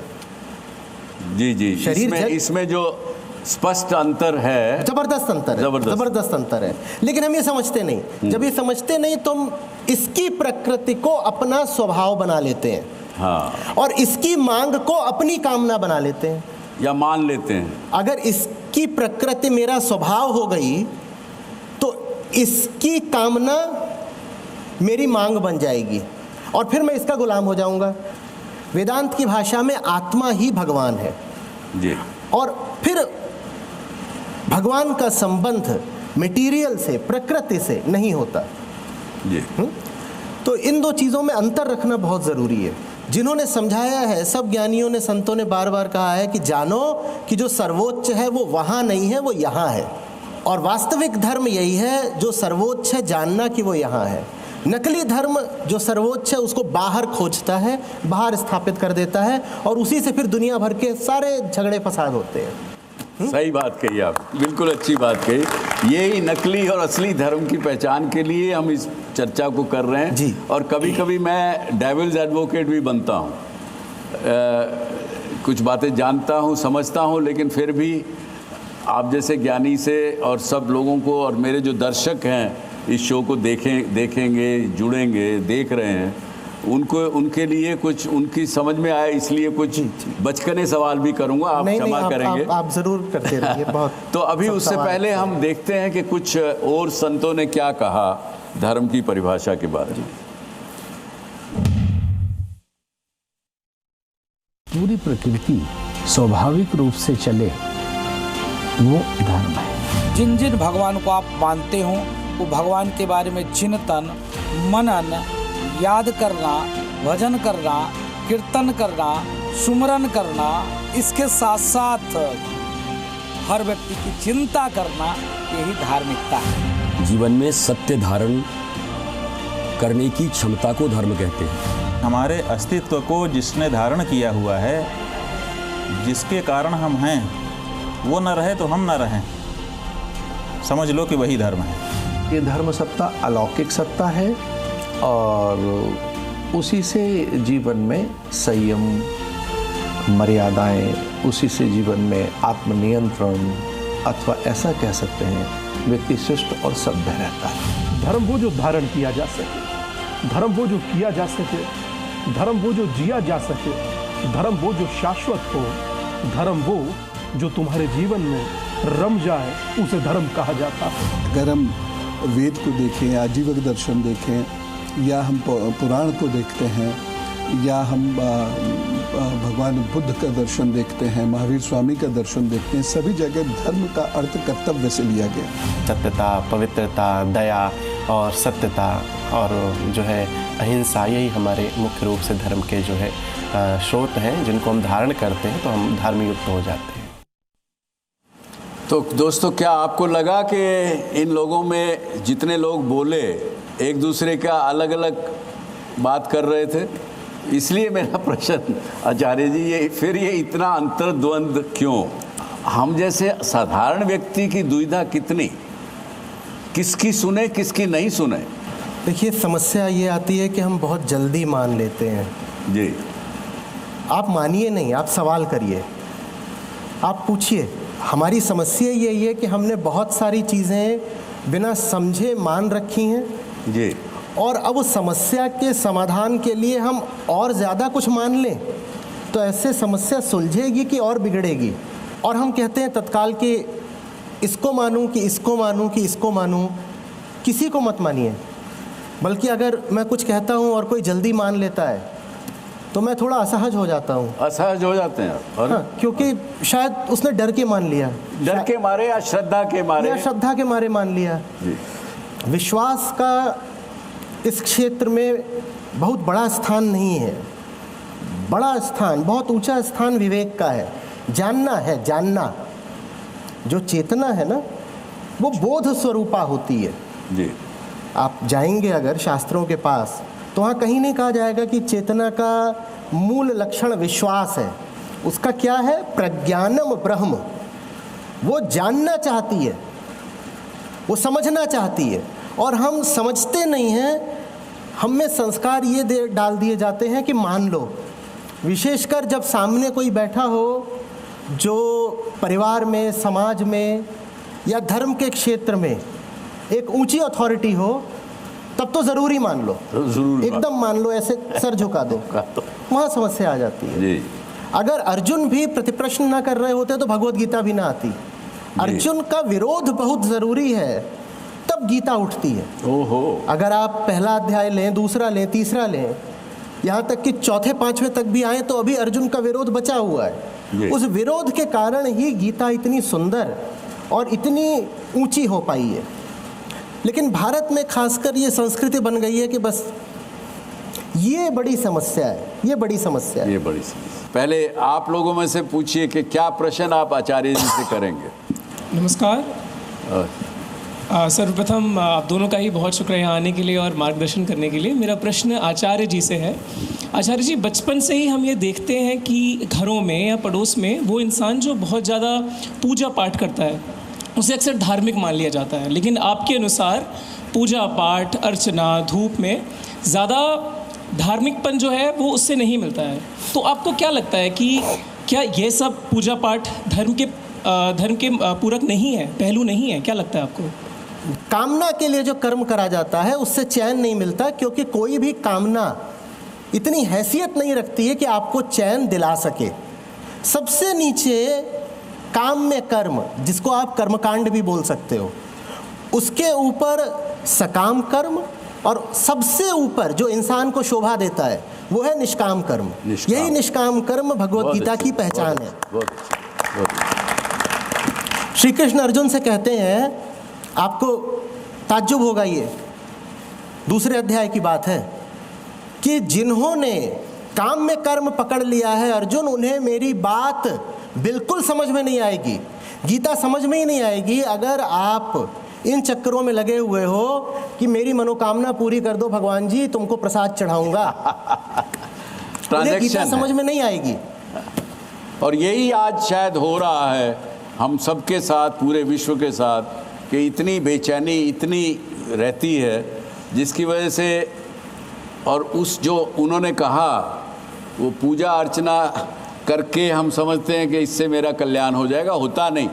जी। शरीर इसमें जो स्पष्ट अंतर है, जबरदस्त अंतर है। लेकिन हम ये समझते नहीं। जब ये समझते नहीं तो हम इसकी प्रकृति को अपना स्वभाव बना लेते हैं, हाँ, और इसकी मांग को अपनी कामना बना लेते हैं या मान लेते हैं। अगर इसकी प्रकृति मेरा स्वभाव हो गई तो इसकी कामना मेरी मांग बन जाएगी, और फिर मैं इसका गुलाम हो जाऊंगा। वेदांत की भाषा में आत्मा ही भगवान है जी। और फिर भगवान का संबंध मटेरियल से, प्रकृति से नहीं होता जी। तो इन दो चीज़ों में अंतर रखना बहुत ज़रूरी है। जिन्होंने समझाया है, सब ज्ञानियों ने, संतों ने बार बार कहा है कि जानो कि जो सर्वोच्च है वो वहाँ नहीं है, वो यहाँ है। और वास्तविक धर्म यही है, जो सर्वोच्च है जानना कि वो यहाँ है। नकली धर्म जो सर्वोच्च है उसको बाहर खोजता है, बाहर स्थापित कर देता है, और उसी से फिर दुनिया भर के सारे झगड़े फसाद होते हैं। सही बात कही आप, बिल्कुल अच्छी बात कही। यही नकली और असली धर्म की पहचान के लिए हम इस चर्चा को कर रहे हैं जी। और कभी कभी मैं डेविल्स एडवोकेट भी बनता हूँ। कुछ बातें जानता हूँ, समझता हूँ, लेकिन फिर भी आप जैसे ज्ञानी से और सब लोगों को, और मेरे जो दर्शक हैं इस शो को देखेंगे, जुड़ेंगे, देख रहे हैं, उनके लिए कुछ उनकी समझ में आए, इसलिए कुछ बचकाने सवाल भी करूंगा, आप क्षमा करेंगे। आप जरूर करते रहिए। बहुत तो अभी उससे पहले हम देखते हैं कि कुछ और संतों ने क्या कहा धर्म की परिभाषा के बारे में। पूरी प्रकृति स्वाभाविक रूप से चले वो धर्म है। जिन जिन भगवान को आप मानते हो वो भगवान के बारे में चिंतन, मनन, याद करना, भजन करना, कीर्तन करना, सुमरन करना, इसके साथ साथ हर व्यक्ति की चिंता करना, यही धार्मिकता है। जीवन में सत्य धारण करने की क्षमता को धर्म कहते हैं। हमारे अस्तित्व को जिसने धारण किया हुआ है, जिसके कारण हम हैं, वो न रहे तो हम न रहें, समझ लो कि वही धर्म है। ये धर्म सत्ता अलौकिक सत्ता है और उसी से जीवन में संयम, मर्यादाएं, उसी से जीवन में आत्मनियंत्रण, अथवा ऐसा कह सकते हैं व्यक्ति शिष्ट और सभ्य रहता है। धर्म वो जो धारण किया जा सके, धर्म वो जो किया जा सके, धर्म वो जो जिया जा सके, धर्म वो जो शाश्वत हो, धर्म वो जो तुम्हारे जीवन में रम जाए, उसे धर्म कहा जाता है। अगर हम वेद को देखें, आजीवक दर्शन देखें, या हम पुराण को देखते हैं, या हम भगवान बुद्ध का दर्शन देखते हैं, महावीर स्वामी का दर्शन देखते हैं, सभी जगह धर्म का अर्थ कर्तव्य से लिया गया। सत्यता, पवित्रता, दया और सत्यता और जो है अहिंसा, यही हमारे मुख्य रूप से धर्म के जो है स्रोत हैं, जिनको हम धारण करते हैं तो हम धार्मयुक्त हो जाते हैं। तो दोस्तों, क्या आपको लगा कि इन लोगों में जितने लोग बोले एक दूसरे का अलग अलग बात कर रहे थे? इसलिए मेरा प्रश्न आचार्य जी, ये इतना अंतर्द्वंद क्यों? हम जैसे साधारण व्यक्ति की दुविधा कितनी, किसकी सुने किसकी नहीं सुने? देखिए, समस्या ये आती है कि हम बहुत जल्दी मान लेते हैं। जी, आप मानिए नहीं, आप सवाल करिए, आप पूछिए। हमारी समस्या यही है कि हमने बहुत सारी चीज़ें बिना समझे मान रखी हैं जी, और अब उस समस्या के समाधान के लिए हम और ज़्यादा कुछ मान लें तो ऐसे समस्या सुलझेगी कि और बिगड़ेगी। और हम कहते हैं तत्काल कि इसको मानूं कि इसको मानूं कि इसको मानूं। किसी को मत मानिए, बल्कि अगर मैं कुछ कहता हूं और कोई जल्दी मान लेता है तो मैं थोड़ा असहज हो जाता हूँ। असहज हो जाते हैं? और हाँ, क्योंकि शायद उसने डर के मान लिया, डर के मारे या श्रद्धा के मारे, या श्रद्धा के मारे मान लिया। विश्वास का इस क्षेत्र में बहुत बड़ा स्थान नहीं है। बड़ा स्थान, बहुत ऊंचा स्थान विवेक का है। जानना है, जानना। जो चेतना है ना, वो बोध स्वरूपा होती है। जी, आप जाएंगे अगर शास्त्रों के पास तो वहाँ कहीं नहीं कहा जाएगा कि चेतना का मूल लक्षण विश्वास है। उसका क्या है? प्रज्ञानम ब्रह्म। वो जानना चाहती है, वो समझना चाहती है, और हम समझते नहीं हैं। हम में संस्कार ये डाल दिए जाते हैं कि मान लो। विशेषकर जब सामने कोई बैठा हो जो परिवार में, समाज में या धर्म के क्षेत्र में एक ऊंची अथॉरिटी हो, तब तो ज़रूरी मान लो, एकदम मान लो, ऐसे सर झुका दो, वहाँ समस्या आ जाती है। जी। अगर अर्जुन भी प्रतिप्रश्न ना कर रहे होते तो भगवत गीता भी ना आती। अर्जुन का विरोध बहुत ज़रूरी है, तब गीता उठती है। ओहो। अगर आप पहला अध्याय लें, दूसरा लें, तीसरा लें, यहाँ तक कि चौथे पांचवें तक भी आए तो अभी अर्जुन का विरोध बचा हुआ है। उस विरोध के कारण ही गीता इतनी सुंदर और इतनी ऊंची हो पाई है। लेकिन भारत में खासकर ये संस्कृति बन गई है कि बस ये बड़ी समस्या है, ये बड़ी समस्या है। ये बड़ी समस्या। पहले आप लोगों में से पूछिए कि क्या प्रश्न आप आचार्य जी से करेंगे। नमस्कार। सर्वप्रथम आप दोनों का ही बहुत शुक्रिया यहाँ आने के लिए और मार्गदर्शन करने के लिए। मेरा प्रश्न आचार्य जी से है। आचार्य जी, बचपन से ही हम ये देखते हैं कि घरों में या पड़ोस में वो इंसान जो बहुत ज़्यादा पूजा पाठ करता है उसे अक्सर धार्मिक मान लिया जाता है, लेकिन आपके अनुसार पूजा पाठ, अर्चना, धूप में ज़्यादा धार्मिकपन जो है वो उससे नहीं मिलता है। तो आपको क्या लगता है कि क्या ये सब पूजा पाठ धर्म के पूरक नहीं है, पहलू नहीं है? क्या लगता है आपको? कामना के लिए जो कर्म करा जाता है उससे चैन नहीं मिलता, क्योंकि कोई भी कामना इतनी हैसियत नहीं रखती है कि आपको चैन दिला सके। सबसे नीचे काम में कर्म, जिसको आप कर्मकांड भी बोल सकते हो, उसके ऊपर सकाम कर्म, और सबसे ऊपर जो इंसान को शोभा देता है वो है निष्काम कर्म। यही निष्काम कर्म भगवत गीता की पहचान है। श्री कृष्ण अर्जुन से कहते हैं, आपको ताज्जुब होगा, ये दूसरे अध्याय की बात है, कि जिन्होंने काम में कर्म पकड़ लिया है अर्जुन, उन्हें मेरी बात बिल्कुल समझ में नहीं आएगी, गीता समझ में ही नहीं आएगी अगर आप इन चक्करों में लगे हुए हो कि मेरी मनोकामना पूरी कर दो भगवान जी, तुमको प्रसाद चढ़ाऊंगा। उन्हें गीता समझ में नहीं आएगी। और यही आज शायद हो रहा है हम सबके साथ, पूरे विश्व के साथ, कि इतनी बेचैनी इतनी रहती है जिसकी वजह से, और उस जो उन्होंने कहा वो पूजा अर्चना करके हम समझते हैं कि इससे मेरा कल्याण हो जाएगा, होता नहीं।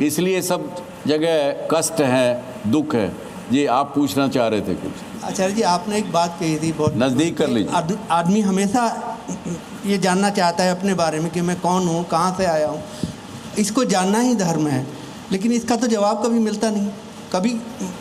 इसलिए सब जगह कष्ट है, दुख है। जी, आप पूछना चाह रहे थे कुछ? आचार्य जी, आपने एक बात कही थी, बहुत नज़दीक कर लीजिए। आदमी हमेशा ये जानना चाहता है अपने बारे में कि मैं कौन हूँ, कहाँ से आया हूँ, इसको जानना ही धर्म है। लेकिन इसका तो जवाब कभी मिलता नहीं। कभी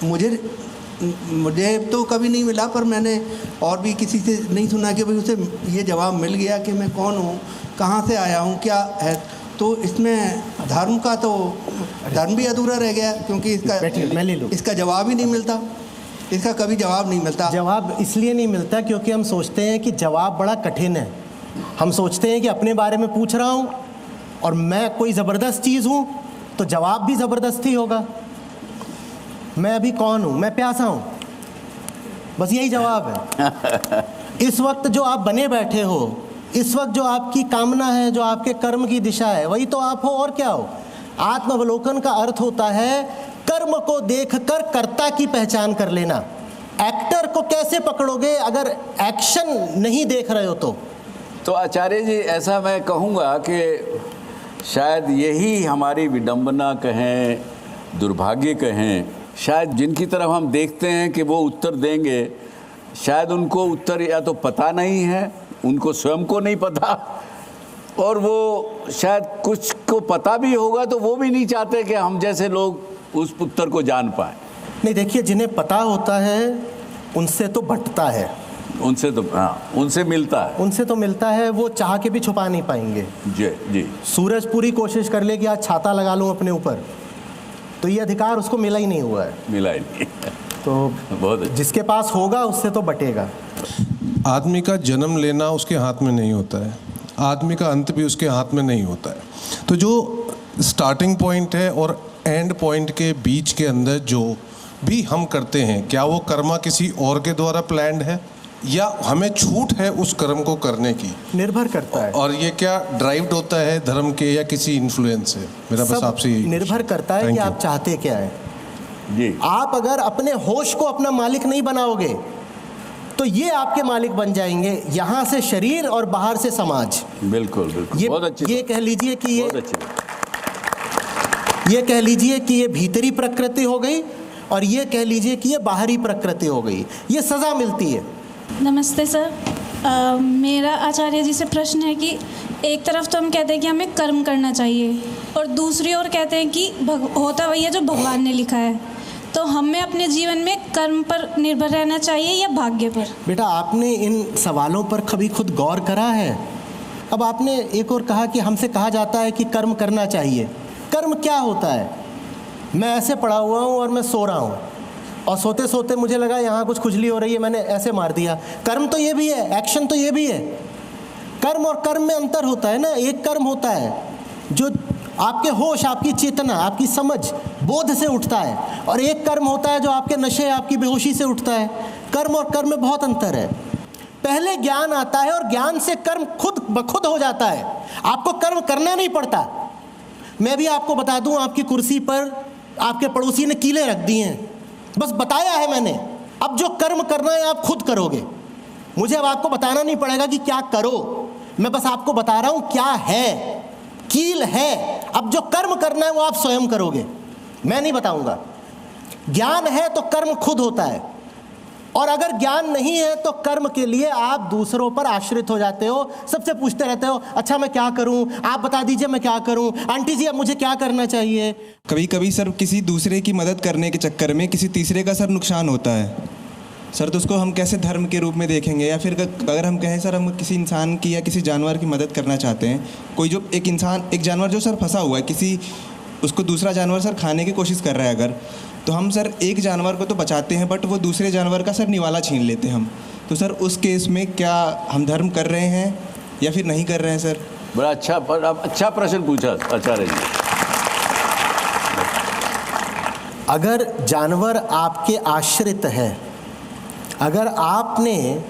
मुझे तो कभी नहीं मिला, पर मैंने और भी किसी से नहीं सुना कि भाई उसे ये जवाब मिल गया कि मैं कौन हूँ, कहाँ से आया हूँ, क्या है। तो इसमें धर्म भी अधूरा रह गया, क्योंकि इसका जवाब ही नहीं मिलता। इसका कभी जवाब नहीं मिलता। जवाब इसलिए नहीं मिलता क्योंकि हम सोचते हैं कि जवाब बड़ा कठिन है। हम सोचते हैं कि अपने बारे में पूछ रहा हूँ और मैं कोई ज़बरदस्त चीज़ हूँ, तो जवाब भी ज़बरदस्ती होगा। मैं अभी कौन हूँ? मैं प्यासा हूँ, बस यही जवाब है। इस वक्त जो आप बने बैठे हो, इस वक्त जो आपकी कामना है, जो आपके कर्म की दिशा है, वही तो आप हो, और क्या हो। आत्मावलोकन का अर्थ होता है कर्म को देखकर कर्ता की पहचान कर लेना। एक्टर को कैसे पकड़ोगे अगर एक्शन नहीं देख रहे हो तो आचार्य जी, ऐसा मैं कहूँगा कि शायद यही हमारी विडंबना कहें, दुर्भाग्य कहें, शायद जिनकी तरफ हम देखते हैं कि वो उत्तर देंगे, शायद उनको उत्तर या तो पता नहीं है, उनको स्वयं को नहीं पता, और वो शायद कुछ को पता भी होगा तो वो भी नहीं चाहते कि हम जैसे लोग उस उत्तर को जान पाए। नहीं, देखिए, जिन्हें पता होता है उनसे तो बंटता है, उनसे तो उनसे मिलता है, उनसे तो मिलता है। वो चाह के भी छुपा नहीं पाएंगे। जी। सूरज पूरी कोशिश कर ले कि आज छाता लगा लूँ अपने ऊपर, तो ये अधिकार उसको मिला ही नहीं हुआ है। मिला ही नहीं। तो बहुत जिसके पास होगा उससे तो बटेगा। आदमी का जन्म लेना उसके हाथ में नहीं होता है, आदमी का अंत भी उसके हाथ में नहीं होता है। तो जो स्टार्टिंग पॉइंट है और एंड पॉइंट के बीच के अंदर जो भी हम करते हैं, क्या वो कर्म किसी और के द्वारा प्लान्ड है या हमें छूट है उस कर्म को करने की? निर्भर करता है। और ये क्या ड्राइव्ड होता है धर्म के या किसी इन्फ्लुएंस से? मेरा बस आपसे यही निर्भर करता है कि आप चाहते क्या है। जी, आप अगर अपने होश को अपना मालिक नहीं बनाओगे तो ये आपके मालिक बन जाएंगे, यहाँ से शरीर और बाहर से समाज। बिल्कुल बिल्कुल, बहुत अच्छी। ये कह लीजिए कि ये कह लीजिए कि ये भीतरी प्रकृति हो गई और ये कह लीजिए कि ये बाहरी प्रकृति हो गई। ये सज़ा मिलती है। नमस्ते सर, मेरा आचार्य जी से प्रश्न है कि एक तरफ तो हम कहते हैं कि हमें कर्म करना चाहिए और दूसरी ओर कहते हैं कि होता वही है जो भगवान ने लिखा है, तो हमें अपने जीवन में कर्म पर निर्भर रहना चाहिए या भाग्य पर? बेटा, आपने इन सवालों पर कभी खुद गौर करा है? अब आपने एक और कहा कि हमसे कहा जाता है कि कर्म करना चाहिए। कर्म क्या होता है? मैं ऐसे पड़ा हुआ हूँ और मैं सो रहा हूँ और सोते सोते मुझे लगा यहाँ कुछ खुजली हो रही है, मैंने ऐसे मार दिया। कर्म तो ये भी है, एक्शन तो ये भी है। कर्म और कर्म में अंतर होता है ना। एक कर्म होता है जो आपके होश, आपकी चेतना, आपकी समझ, बोध से उठता है। और एक कर्म होता है जो आपके नशे, आपकी बेहोशी से उठता है। कर्म और कर्म में बहुत अंतर है। पहले ज्ञान आता है और ज्ञान से कर्म खुद ब खुद हो जाता है। आपको कर्म करना नहीं पड़ता। मैं भी आपको बता दूं, आपकी कुर्सी पर आपके पड़ोसी ने कीले रख दिए हैं, बस बताया है मैंने। अब जो कर्म करना है आप खुद करोगे। मुझे अब आपको बताना नहीं पड़ेगा कि क्या करो, मैं बस आपको बता रहा हूं क्या है। कील है। अब जो कर्म करना है वो आप स्वयं करोगे, मैं नहीं बताऊंगा। ज्ञान है तो कर्म खुद होता है, और अगर ज्ञान नहीं है तो कर्म के लिए आप दूसरों पर आश्रित हो जाते हो। सबसे पूछते रहते हो, अच्छा मैं क्या करूं, आप बता दीजिए मैं क्या करूं, आंटी जी अब मुझे क्या करना चाहिए। कभी कभी सर किसी दूसरे की मदद करने के चक्कर में किसी तीसरे का सर नुकसान होता है सर, तो उसको हम कैसे धर्म के रूप में देखेंगे? या फिर अगर हम कहें सर हम किसी इंसान की या किसी जानवर की मदद करना चाहते हैं, कोई जो एक जानवर जो सर फंसा हुआ है, उसको दूसरा जानवर सर खाने की कोशिश कर रहा है अगर, तो हम सर एक जानवर को तो बचाते हैं बट वो दूसरे जानवर का सर निवाला छीन लेते हैं हम, तो सर उस केस में क्या हम धर्म कर रहे हैं या फिर नहीं कर रहे हैं सर? बड़ा अच्छा प्रश्न पूछा आचार्य जी। अगर जानवर आपके आश्रित है, अगर आपने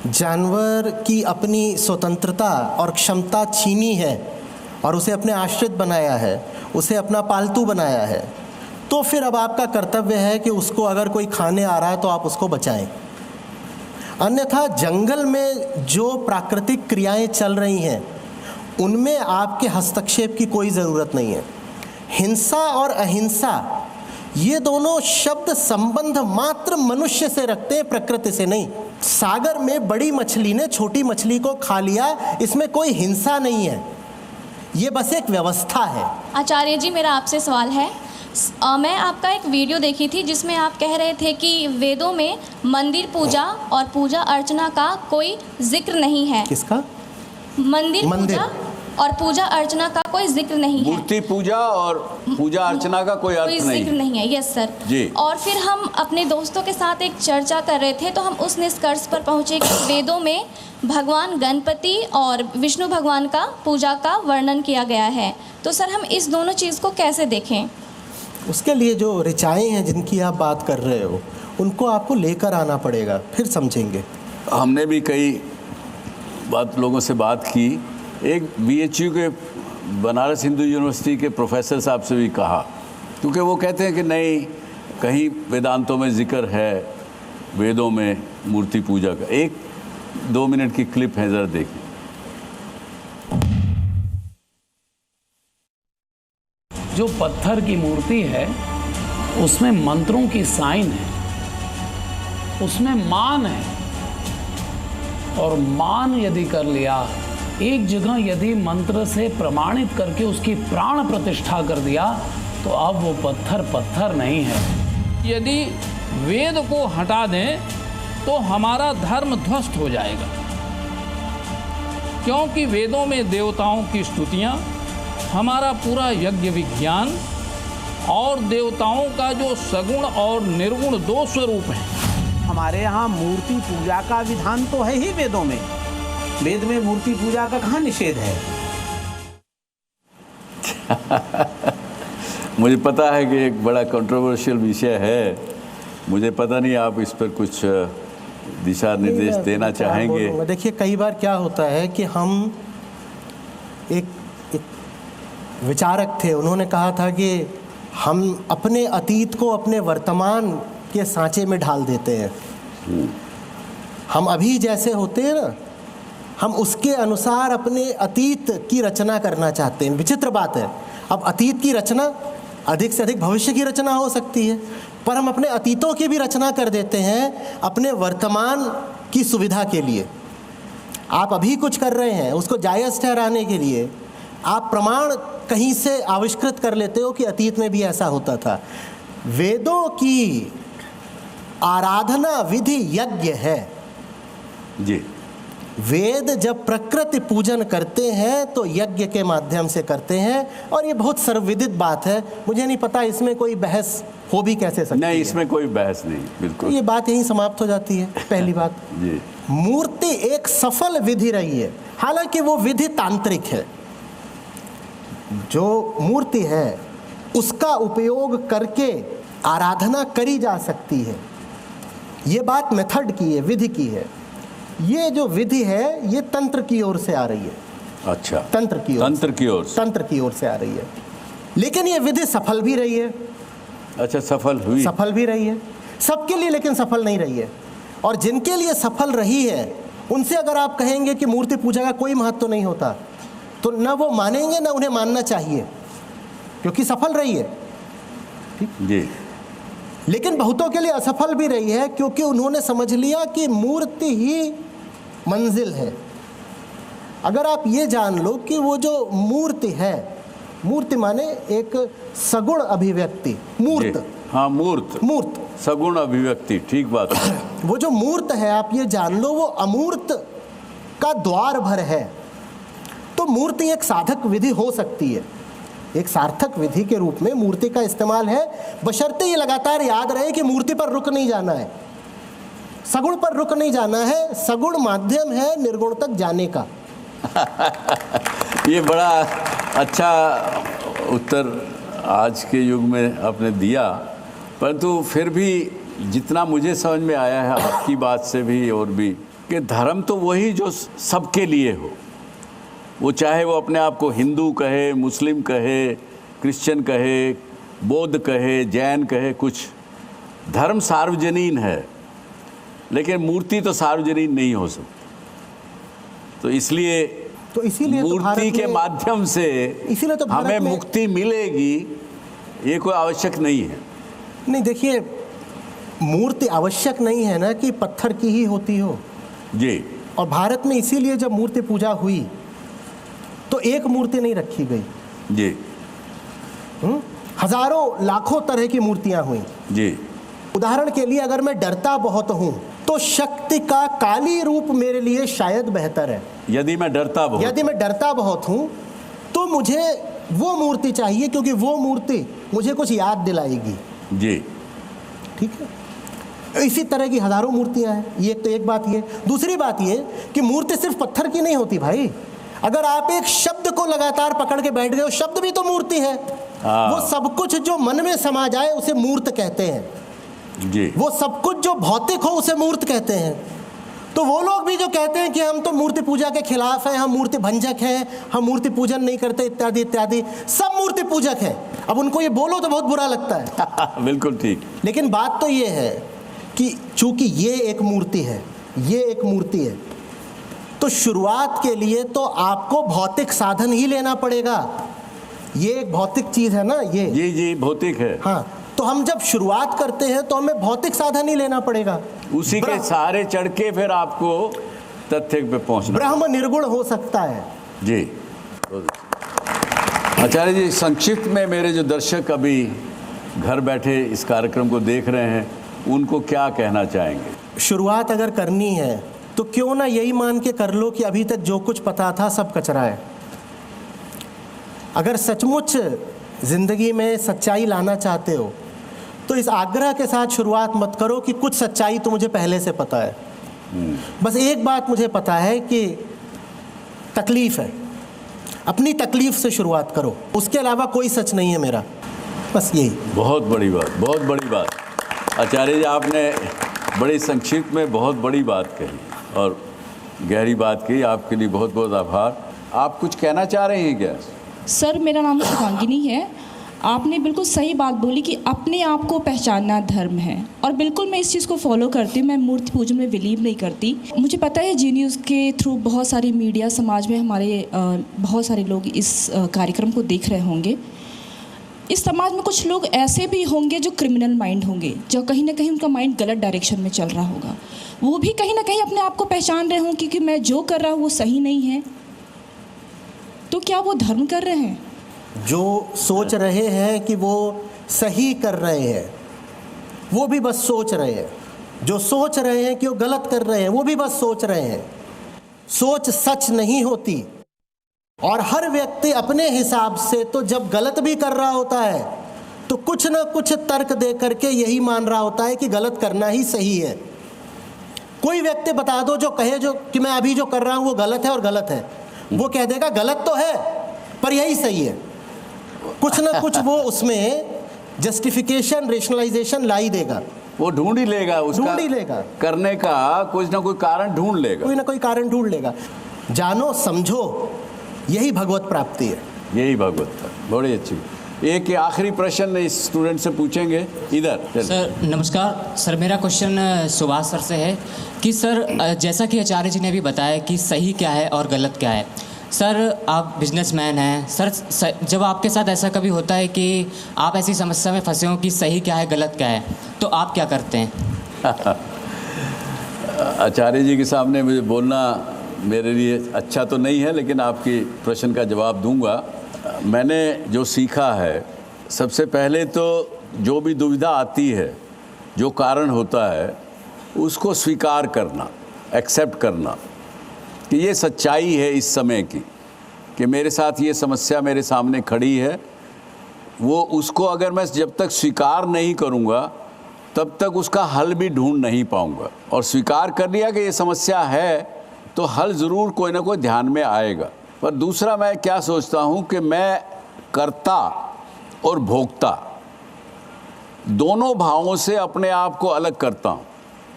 जानवर की अपनी स्वतंत्रता और क्षमता छीनी है और उसे अपने आश्रित बनाया है, उसे अपना पालतू बनाया है, तो फिर अब आपका कर्तव्य है कि उसको अगर कोई खाने आ रहा है तो आप उसको बचाएं। अन्यथा जंगल में जो प्राकृतिक क्रियाएं चल रही हैं उनमें आपके हस्तक्षेप की कोई ज़रूरत नहीं है। हिंसा और अहिंसा ये दोनों शब्द संबंध मात्र मनुष्य से रखते हैं, प्रकृति से नहीं। सागर में बड़ी मछली ने छोटी मछली को खा लिया, इसमें कोई हिंसा नहीं है, ये बस एक व्यवस्था है। आचार्य जी मेरा आपसे सवाल है, मैं आपका एक वीडियो देखी थी जिसमें आप कह रहे थे कि वेदों में मंदिर पूजा और पूजा अर्चना का कोई जिक्र नहीं है। किसका? मंदिर पूजा और पूजा अर्चना का कोई जिक्र नहीं है। मूर्ति पूजा और पूजा अर्चना का कोई अर्थ नहीं, कोई जिक्र नहीं है। यस सर जी। और फिर हम अपने दोस्तों के साथ एक चर्चा कर रहे थे तो हम उस निष्कर्ष पर पहुंचे कि वेदों में भगवान गणपति और विष्णु भगवान का पूजा का वर्णन किया गया है। तो सर हम इस दोनों चीज़ को कैसे देखें? उसके लिए जो ऋचाएँ हैं जिनकी आप बात कर रहे हो उनको आपको लेकर आना पड़ेगा, फिर समझेंगे। हमने भी कई लोगों से बात की। एक BHU के बनारस हिंदू यूनिवर्सिटी के प्रोफेसर साहब से भी कहा, क्योंकि वो कहते हैं कि नहीं, कहीं वेदांतों में जिक्र है वेदों में मूर्ति पूजा का। 1-2 मिनट की क्लिप है, ज़रा देखिए। जो पत्थर की मूर्ति है उसमें मंत्रों की साइन है, उसमें मान है, और मान यदि कर लिया, एक जगह यदि मंत्र से प्रमाणित करके उसकी प्राण प्रतिष्ठा कर दिया तो अब वो पत्थर नहीं है। यदि वेद को हटा दें तो हमारा धर्म ध्वस्त हो जाएगा, क्योंकि वेदों में देवताओं की स्तुतियाँ, हमारा पूरा यज्ञ विज्ञान और देवताओं का जो सगुण और निर्गुण 2 स्वरूप हैं। हमारे यहाँ मूर्ति पूजा का विधान तो है ही वेदों में, वेद में मूर्ति पूजा का कहाँ निषेध है? मुझे पता है कि एक बड़ा कंट्रोवर्शियल विषय है, मुझे पता नहीं आप इस पर कुछ दिशा निर्देश देना चाहेंगे? देखिए, कई बार क्या होता है कि हम एक विचारक थे, उन्होंने कहा था कि हम अपने अतीत को अपने वर्तमान के सांचे में ढाल देते हैं। हम अभी जैसे होते हैं ना, हम उसके अनुसार अपने अतीत की रचना करना चाहते हैं। विचित्र बात है, अब अतीत की रचना अधिक से अधिक भविष्य की रचना हो सकती है, पर हम अपने अतीतों की भी रचना कर देते हैं अपने वर्तमान की सुविधा के लिए। आप अभी कुछ कर रहे हैं, उसको जायज़ ठहराने के लिए आप प्रमाण कहीं से आविष्कृत कर लेते हो कि अतीत में भी ऐसा होता था। वेदों की आराधना विधि यज्ञ है जी। वेद जब प्रकृति पूजन करते हैं तो यज्ञ के माध्यम से करते हैं, और ये बहुत सर्वविदित बात है। मुझे नहीं पता इसमें कोई बहस हो भी कैसे सकती है। नहीं, इसमें कोई बहस नहीं, बिल्कुल। तो ये बात यहीं समाप्त हो जाती है। पहली बात जी, मूर्ति एक सफल विधि रही है, हालांकि वो विधि तांत्रिक है। जो मूर्ति है उसका उपयोग करके आराधना करी जा सकती है। ये बात मेथड की है, विधि की है। ये जो विधि है ये तंत्र की ओर से आ रही है। अच्छा, तंत्र की ओर से आ रही है। लेकिन ये विधि सफल भी रही है। अच्छा, सफल भी रही है सबके लिए, लेकिन सफल नहीं रही है। और जिनके लिए सफल रही है उनसे अगर आप कहेंगे कि मूर्ति पूजा का कोई महत्व नहीं होता, तो न वो मानेंगे न उन्हें मानना चाहिए, क्योंकि सफल रही है। जी। लेकिन बहुतों के लिए असफल भी रही है, क्योंकि उन्होंने समझ लिया कि मूर्ति ही मंजिल है। अगर आप ये जान लो कि वो जो मूर्ति है, मूर्ति माने एक सगुण अभिव्यक्ति, मूर्त। हाँ, मूर्त सगुण अभिव्यक्ति, ठीक बात है। वो जो मूर्त है आप ये जान लो वो अमूर्त का द्वार भर है। तो मूर्ति एक साधक विधि हो सकती है, एक सार्थक विधि के रूप में मूर्ति का इस्तेमाल है, बशर्ते ये लगातार याद रहे कि मूर्ति पर रुक नहीं जाना है, सगुण पर रुक नहीं जाना है। सगुण माध्यम है निर्गुण तक जाने का। ये बड़ा अच्छा उत्तर आज के युग में आपने दिया, परंतु फिर भी जितना मुझे समझ में आया है आपकी बात से भी और भी, कि धर्म तो वही जो सबके लिए हो, वो चाहे वो अपने आप को हिंदू कहे, मुस्लिम कहे, क्रिश्चियन कहे, बौद्ध कहे, जैन कहे, कुछ धर्म सार्वजनीन है, लेकिन मूर्ति तो सार्वजनीन नहीं हो सकती। तो इसीलिए मूर्ति के माध्यम से हमें मुक्ति मिलेगी, ये कोई आवश्यक नहीं है। नहीं, देखिए, मूर्ति आवश्यक नहीं है ना कि पत्थर की ही होती हो। जी। और भारत में इसीलिए जब मूर्ति पूजा हुई तो एक मूर्ति नहीं रखी गई जी, हजारों लाखों तरह की मूर्तियां हुई जी। उदाहरण के लिए अगर मैं डरता बहुत हूं तो शक्ति का काली रूप मेरे लिए शायद बेहतर है। यदि मैं डरता बहुत हूं तो मुझे वो मूर्ति चाहिए, क्योंकि वो मूर्ति मुझे कुछ याद दिलाएगी। जी, ठीक है। इसी तरह की हजारों मूर्तियां हैं। ये तो एक बात ये। दूसरी बात ये कि मूर्ति सिर्फ पत्थर की नहीं होती भाई। अगर आप एक शब्द को लगातार पकड़ के बैठ गए, शब्द भी तो मूर्ति है। वो सब कुछ जो मन में समा जाए उसे मूर्त कहते हैं जी। वो सब कुछ जो भौतिक हो उसे मूर्त कहते हैं। तो वो लोग भी जो कहते हैं कि हम तो मूर्ति पूजा के खिलाफ हैं, हम मूर्ति भंजक हैं, हम मूर्ति पूजन नहीं करते, इत्यादि इत्यादि, सब मूर्ति पूजक है। अब उनको ये बोलो तो बहुत बुरा लगता है। बिल्कुल ठीक। लेकिन बात तो ये है कि चूंकि ये एक मूर्ति है, ये एक मूर्ति है, तो शुरुआत के लिए तो आपको भौतिक साधन ही लेना पड़ेगा। ये एक भौतिक चीज है ना, ये जी भौतिक है। हाँ, तो हम जब शुरुआत करते हैं तो हमें भौतिक साधन ही लेना पड़ेगा। उसी के सहारे चढ़ के फिर आपको तथ्य पे पहुंचना। ब्रह्म निर्गुण हो सकता है जी। आचार्य जी, संक्षिप्त में मेरे जो दर्शक अभी घर बैठे इस कार्यक्रम को देख रहे हैं, उनको क्या कहना चाहेंगे? शुरुआत अगर करनी है तो क्यों ना यही मान के कर लो कि अभी तक जो कुछ पता था सब कचरा है। अगर सचमुच जिंदगी में सच्चाई लाना चाहते हो तो इस आग्रह के साथ शुरुआत मत करो कि कुछ सच्चाई तो मुझे पहले से पता है। बस एक बात मुझे पता है कि तकलीफ है, अपनी तकलीफ से शुरुआत करो, उसके अलावा कोई सच नहीं है मेरा। बस यही। बहुत बड़ी बात, बहुत बड़ी बात। आचार्य जी, आपने बड़ी संक्षिप्त में बहुत बड़ी बात कही और गहरी बात कही। आपके लिए बहुत बहुत आभार। आप कुछ कहना चाह रहे हैं क्या? सर, मेरा नाम शुभांगिनी है। आपने बिल्कुल सही बात बोली कि अपने आप को पहचानना धर्म है, और बिल्कुल मैं इस चीज़ को फॉलो करती हूँ। मैं मूर्ति पूजन में बिलीव नहीं करती। मुझे पता है जी न्यूज़ के थ्रू बहुत सारी मीडिया समाज में हमारे बहुत सारे लोग इस कार्यक्रम को देख रहे होंगे। इस समाज में कुछ लोग ऐसे भी होंगे जो क्रिमिनल माइंड होंगे, जो कहीं ना कहीं उनका माइंड गलत डायरेक्शन में चल रहा होगा। वो भी कहीं ना कहीं अपने आप को पहचान रहे होंगे कि मैं जो कर रहा हूँ वो सही नहीं है। तो क्या वो धर्म कर रहे हैं? जो सोच रहे हैं कि वो सही कर रहे हैं वो भी बस सोच रहे हैं। जो सोच रहे हैं कि वो गलत कर रहे हैं वो भी बस सोच रहे हैं। सोच सच नहीं होती। और हर व्यक्ति अपने हिसाब से तो जब गलत भी कर रहा होता है तो कुछ ना कुछ तर्क दे करके यही मान रहा होता है कि गलत करना ही सही है। कोई व्यक्ति बता दो जो कहे जो कि मैं अभी जो कर रहा हूँ वो गलत है और गलत है, वो कह देगा गलत तो है पर यही सही है। कुछ ना कुछ वो उसमें जस्टिफिकेशन, रेशनलाइजेशन ला ही देगा। वो ढूंढ ही लेगा, उसका ढूंढ ही लेगा, करने का कुछ ना कोई कारण ढूंढ लेगा, कोई ना कोई कारण ढूंढ लेगा। जानो समझो, यही भगवत प्राप्ति है, यही भगवत। बड़ी अच्छी। एक आखिरी प्रश्न इस स्टूडेंट से पूछेंगे, इधर। सर नमस्कार सर, मेरा क्वेश्चन सुभाष सर से है कि सर जैसा कि आचार्य जी ने भी बताया कि सही क्या है और गलत क्या है। सर आप बिजनेसमैन हैं सर, जब आपके साथ ऐसा कभी होता है कि आप ऐसी समस्या में फंसे हो कि सही क्या है गलत क्या है, तो आप क्या करते हैं? आचार्य जी के सामने मुझे बोलना मेरे लिए अच्छा तो नहीं है, लेकिन आपकी प्रश्न का जवाब दूंगा। मैंने जो सीखा है, सबसे पहले तो जो भी दुविधा आती है, जो कारण होता है, उसको स्वीकार करना, एक्सेप्ट करना कि ये सच्चाई है इस समय की, कि मेरे साथ ये समस्या मेरे सामने खड़ी है। वो उसको अगर मैं जब तक स्वीकार नहीं करूँगा तब तक उसका हल भी ढूंढ नहीं पाऊँगा। और स्वीकार कर लिया कि ये समस्या है तो हल ज़रूर कोई ना कोई ध्यान में आएगा। पर दूसरा मैं क्या सोचता हूँ कि मैं कर्ता और भोक्ता दोनों भावों से अपने आप को अलग करता हूँ।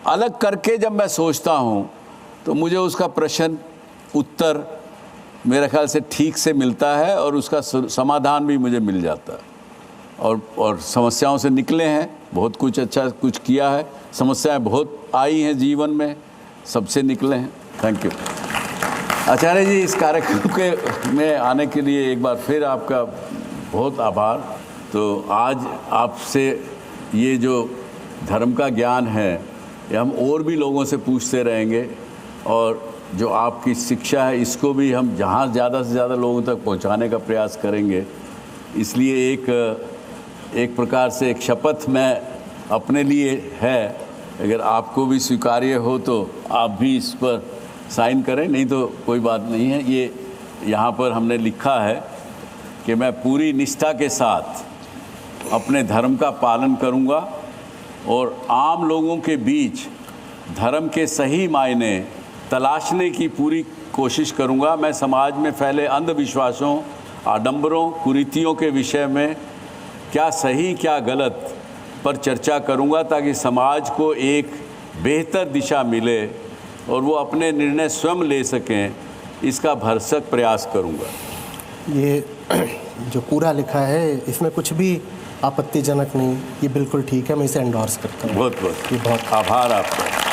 अलग करके जब मैं सोचता हूँ तो मुझे उसका प्रश्न उत्तर मेरे ख्याल से ठीक से मिलता है और उसका समाधान भी मुझे मिल जाता है। और समस्याओं से निकले हैं, बहुत कुछ अच्छा कुछ किया है, समस्याएं बहुत आई हैं जीवन में, सबसे निकले हैं। थैंक यू आचार्य जी, इस कार्यक्रम के में आने के लिए एक बार फिर आपका बहुत आभार। तो आज आपसे ये जो धर्म का ज्ञान है ये हम और भी लोगों से पूछते रहेंगे, और जो आपकी शिक्षा है इसको भी हम जहाँ ज़्यादा से ज़्यादा लोगों तक पहुँचाने का प्रयास करेंगे। इसलिए एक प्रकार से एक शपथ मैं अपने लिए है, अगर आपको भी स्वीकार्य हो तो आप भी इस पर साइन करें, नहीं तो कोई बात नहीं है। ये यहाँ पर हमने लिखा है कि मैं पूरी निष्ठा के साथ अपने धर्म का पालन करूँगा और आम लोगों के बीच धर्म के सही मायने तलाशने की पूरी कोशिश करूँगा। मैं समाज में फैले अंधविश्वासों, आडंबरों, कुरीतियों के विषय में क्या सही क्या गलत पर चर्चा करूँगा, ताकि समाज को एक बेहतर दिशा मिले और वो अपने निर्णय स्वयं ले सकें, इसका भरसक प्रयास करूँगा। ये जो पूरा लिखा है इसमें कुछ भी आपत्तिजनक नहीं, ये बिल्कुल ठीक है, मैं इसे एंडोर्स करता हूँ। बहुत बहुत आभार आपका।